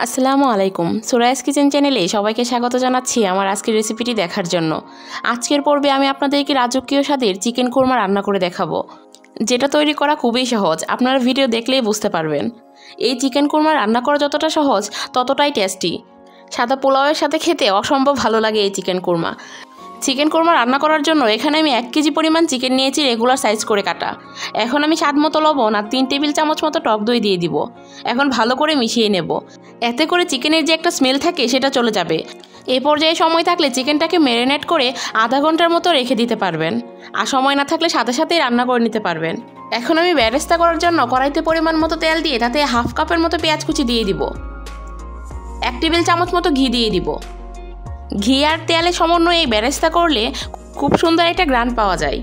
আসসালামু আলাইকুম। সুরাইস কিচেন চ্যানেলে সবাইকে স্বাগত জানাচ্ছি আমার আজকের রেসিপিটি দেখার জন্য। আজকের পর্বে আমি আপনাদেরকে রাজকীয় স্বাদের চিকেন কোরমা রান্না করে দেখাবো, যেটা তৈরি করা খুবই সহজ। আপনারা ভিডিও দেখলেই বুঝতে পারবেন। এই চিকেন কোরমা রান্না করা যতটা সহজ ততটাই টেস্টি। সাদা পোলাওয়ের সাথে খেতে অসম্ভব ভালো লাগে এই চিকেন কোরমা। চিকেন কোরমা রান্না করার জন্য এখানে আমি 1 কেজি পরিমাণ চিকেন নিয়েছি রেগুলার সাইজ করে কাটা। এখন আমি স্বাদ মতো লবণ আর 3 টেবিল চামচ মতো টক দই দিয়ে দিব। এখন ভালো করে মিশিয়ে নেব। এতে করে চিকেনের যে একটা স্মেল থাকে সেটা চলে যাবে। এই পর্যায়ে সময় থাকলে চিকেনটাকে ম্যারিনেট করে আধা ঘন্টার মতো রেখে দিতে পারবেন, আর সময় না থাকলে সাথে সাথেই রান্না করে নিতে পারবেন। এখন আমি বেরেস্তা করার জন্য কড়াইতে পরিমাণ মতো তেল দিয়ে তাতে হাফ কাপের মতো পেঁয়াজ কুচি দিয়ে দিব। 1 টেবিল চামচ মতো ঘি দিয়ে দিব। ঘি আর তেলে সমন্বয়ে এই বেরেস্তা করলে খুব সুন্দর একটা গ্রান পাওয়া যায়।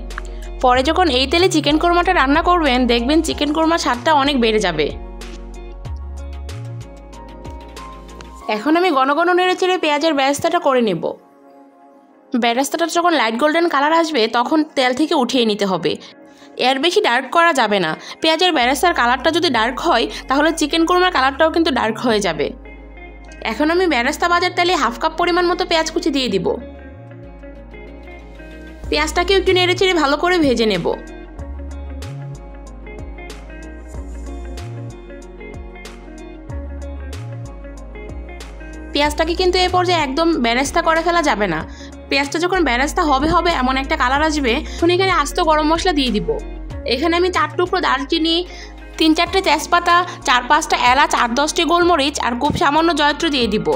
পরে যখন এই তেলে চিকেন কোরমাটা রান্না করবেন দেখবেন চিকেন কোরমার স্বাদটা অনেক বেড়ে যাবে। এখন আমি ঘন ঘন নেড়ে চেড়ে পেঁয়াজের বেরেস্তাটা করে নেব। বেরেস্তাটা যখন লাইট গোল্ডেন কালার আসবে তখন তেল থেকে উঠিয়ে নিতে হবে। এর বেশি ডার্ক করা যাবে না। পেঁয়াজের বেরেস্তার কালারটা যদি ডার্ক হয় তাহলে চিকেন কোরমার কালারটাও কিন্তু ডার্ক হয়ে যাবে। এখন আমি বেরেস্তা ভাজার তেলে হাফ কাপ পরিমাণ মতো পেঁয়াজ কুচি দিয়ে দিব। পেঁয়াজটাকে একটু নেড়ে চেড়ে ভালো করে ভেজে নেব। পেঁয়াজটাকে কিন্তু এই পর্যায়ে একদম বেরেস্তা করে ফেলা যাবে না। পেঁয়াজটা যখন বেরেস্তা হবে এমন একটা কালার আসবে তখন এখানে আস্ত গরম মশলা দিয়ে দিব। এখানে আমি 4 টুকরো দারচিনি, 3-4টে তেজপাতা, 4-5টা এলাচ, 8-10টি গোলমরিচ আর খুব সামান্য জয়ত্রী দিয়ে দিব।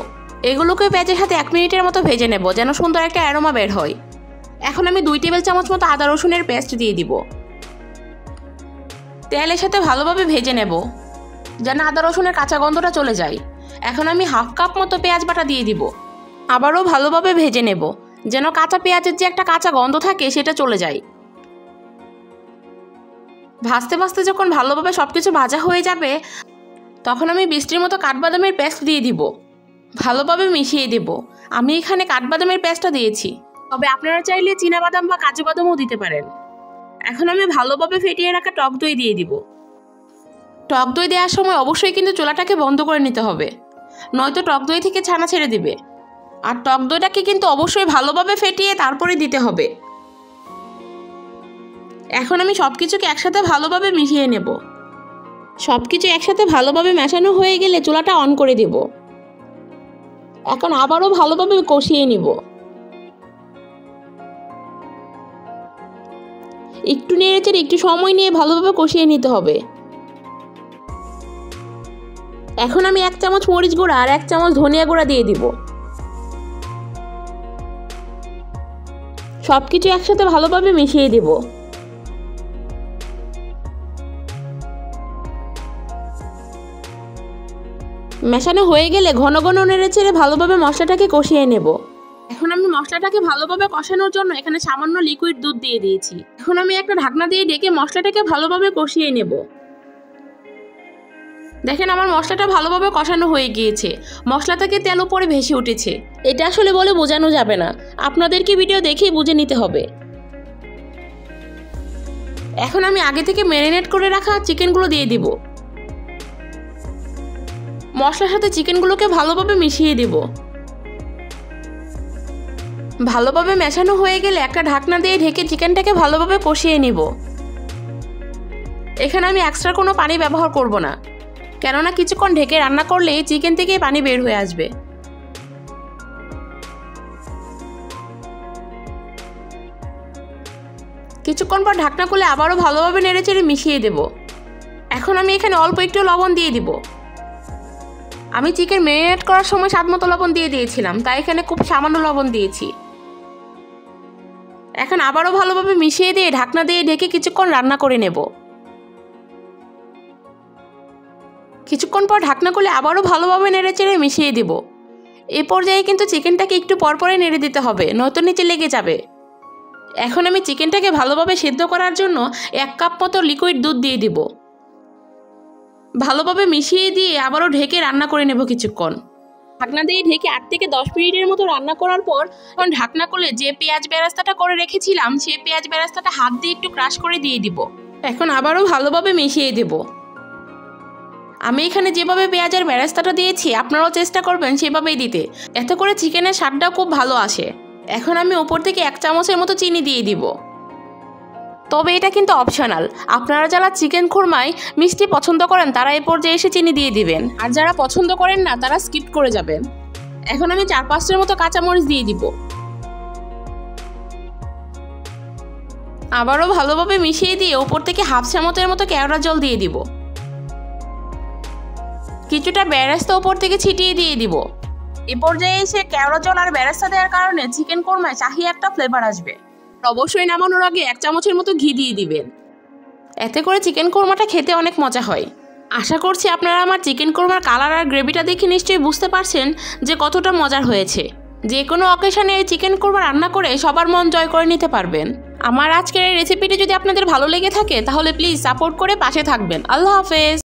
এগুলোকে পেঁয়াজের সাথে 1 মিনিটের মতো ভেজে নেব যেন সুন্দর একটা অ্যারোমা বের হয়। এখন আমি 2 টেবিল চামচ মতো আদা রসুনের পেস্ট দিয়ে দিব। তেলের সাথে ভালোভাবে ভেজে নেব যেন আদা রসুনের কাঁচা গন্ধটা চলে যায়। এখন আমি হাফ কাপ মতো পেঁয়াজ বাটা দিয়ে দিব। আবারও ভালোভাবে ভেজে নেব যেন কাঁচা পেঁয়াজের যে একটা কাঁচা গন্ধ থাকে সেটা চলে যায়। ভাজতে ভাজতে যখন ভালোভাবে সবকিছু ভাজা হয়ে যাবে তখন আমি 20টির মতো কাঠবাদামের পেস্ট দিয়ে দিব। ভালোভাবে মিশিয়ে দেব। আমি এখানে কাঠবাদামের পেস্টটা দিয়েছি, তবে আপনারা চাইলে চীনাবাদাম বা কাজু বাদামও দিতে পারেন। এখন আমি ভালোভাবে ফেটিয়ে রাখা টক দই দিয়ে দিব। টক দই দেওয়ার সময় অবশ্যই কিন্তু চুলাটাকে বন্ধ করে নিতে হবে, নয়তো টক দই থেকে ছানা ছেড়ে দিবে। আর টক দইটাকে কিন্তু অবশ্যই ভালোভাবে ফেটিয়ে তারপরে দিতে হবে। এখন আমি সব কিছুকে একসাথে ভালোভাবে মিশিয়ে নেব। সব কিছু একসাথে ভালোভাবে মেশানো হয়ে গেলে চুলাটা অন করে দেব। এখন আবারও ভালোভাবে কষিয়ে নিব। একটু নেড়েচেড়ে একটু সময় নিয়ে ভালোভাবে কষিয়ে নিতে হবে। এখন আমি 1 চামচ মরিচ গুঁড়া আর 1 চামচ ধনিয়া গুঁড়া দিয়ে দিব। সবকিছু একসাথে ভালোভাবে মিশিয়ে দেব। মেশানো হয়ে গেলে ঘন ঘন নেড়ে চেড়ে ভালোভাবে মশলাটাকে কষিয়ে নেব। এখন আমি মশলাটাকে ভালোভাবে কষানোর জন্য এখানে সামান্য লিকুইড দুধ দিয়ে দিয়েছি। এখন আমি একটা ঢাকনা দিয়ে ঢেকে মশলাটাকে ভালোভাবে কষিয়ে নেব। দেখেন আমার মশলাটা ভালোভাবে কষানো হয়ে গিয়েছে। মশলা থেকে তেল উপরে ভেসে উঠেছে। এটা আসলে বলে বোঝানো যাবে না, আপনাদেরকে ভিডিও দেখেই বুঝে নিতে হবে। এখন আমি আগে থেকে ম্যারিনেট করে রাখা চিকেনগুলো দিয়ে দিব। মশলার সাথে চিকেনগুলোকে ভালোভাবে মিশিয়ে দেব। ভালোভাবে মেশানো হয়ে গেলে একটা ঢাকনা দিয়ে ঢেকে চিকেনটাকে ভালোভাবে কষিয়ে নিব। এখানে আমি এক্সট্রা কোনো পানি ব্যবহার করব না, কেননা কিছুক্ষণ ঢেকে রান্না করলে চিকেন থেকে পানি বের হয়ে আসবে। কিছুক্ষণ পর ঢাকনা খুলে আবারও ভালোভাবে নেড়েচেড়ে মিশিয়ে দেব। এখন আমি এখানে অল্প একটু লবণ দিয়ে দিব। আমি চিকেন ম্যারিনেট করার সময় স্বাদ মতো লবণ দিয়ে দিয়েছিলাম, তাই এখানে খুব সামান্য লবণ দিয়েছি। এখন আবারও ভালোভাবে মিশিয়ে দিয়ে ঢাকনা দিয়ে ঢেকে কিছুক্ষণ রান্না করে নেব। কিছুক্ষণ পর ঢাকনা খুলে আবারও ভালোভাবে নেড়েচেড়ে মিশিয়ে দেব। এ পর্যায়ে কিন্তু চিকেনটাকে একটু পরপরে নেড়ে দিতে হবে, নয়তো নিচে লেগে যাবে। এখন আমি চিকেনটাকে ভালোভাবে সিদ্ধ করার জন্য 1 কাপ মতো লিকুইড দুধ দিয়ে দিব। ভালোভাবে মিশিয়ে দিয়ে আবারও ঢেকে রান্না করে নেব কিছুক্ষণ। ঢাকনা দিয়ে ঢেকে 8 থেকে 10 মিনিটের মতো রান্না করার পর এখন ঢাকনা খুলে যে পেঁয়াজ বেরেস্তাটা করে রেখেছিলাম সেই পেঁয়াজ বেরেস্তাটা হাত দিয়ে একটু ক্রাশ করে দিয়ে দিব। এখন আবারও ভালোভাবে মিশিয়ে দেব। আমি এখানে যেভাবে পেঁয়াজের বেরেস্তাটা দিয়েছি আপনারাও চেষ্টা করবেন সেভাবেই দিতে, এতে করে চিকেনের স্বাদটাও খুব ভালো আসে। এখন আমি উপর থেকে 1 চামচের মতো চিনি দিয়ে দিব। তবে এটা কিন্তু অপশনাল, আপনারা যারা চিকেন খুরমায় মিষ্টি পছন্দ করেন তারা এই পর্যায়ে এসে চিনি দিয়ে দিবেন, আর যারা পছন্দ করেন না তারা স্কিপ করে যাবেন। এখন আমি 4-5টার মতো কাঁচামরিচ দিয়ে দিব। আবারও ভালোভাবে মিশিয়ে দিয়ে উপর থেকে 1/2 চামচের মতো কেওড়া জল দিয়ে দিব। কিছুটা বেরেস্তা উপর থেকে ছিটিয়ে দিয়ে দিব। এ পর্যায়ে এসে কেওড়া জল আর বেরেস্তা দেওয়ার কারণে চিকেন কোরমায় শাহি একটা ফ্লেভার আসবে। অবশ্যই নামানোর আগে 1 চামচের মতো ঘি দিয়ে দিবেন, এতে করে চিকেন কোরমাটা খেতে অনেক মজা হয়। আশা করছি আপনারা আমার চিকেন কোরমার কালার আর গ্রেভিটা দেখে নিশ্চয়ই বুঝতে পারছেন যে কতটা মজার হয়েছে। যে কোনো অকেশনে এই চিকেন কোরমা রান্না করে সবার মন জয় করে নিতে পারবেন। আমার আজকের এই রেসিপিটি যদি আপনাদের ভালো লেগে থাকে তাহলে প্লিজ সাপোর্ট করে পাশে থাকবেন। আল্লাহ হাফেজ।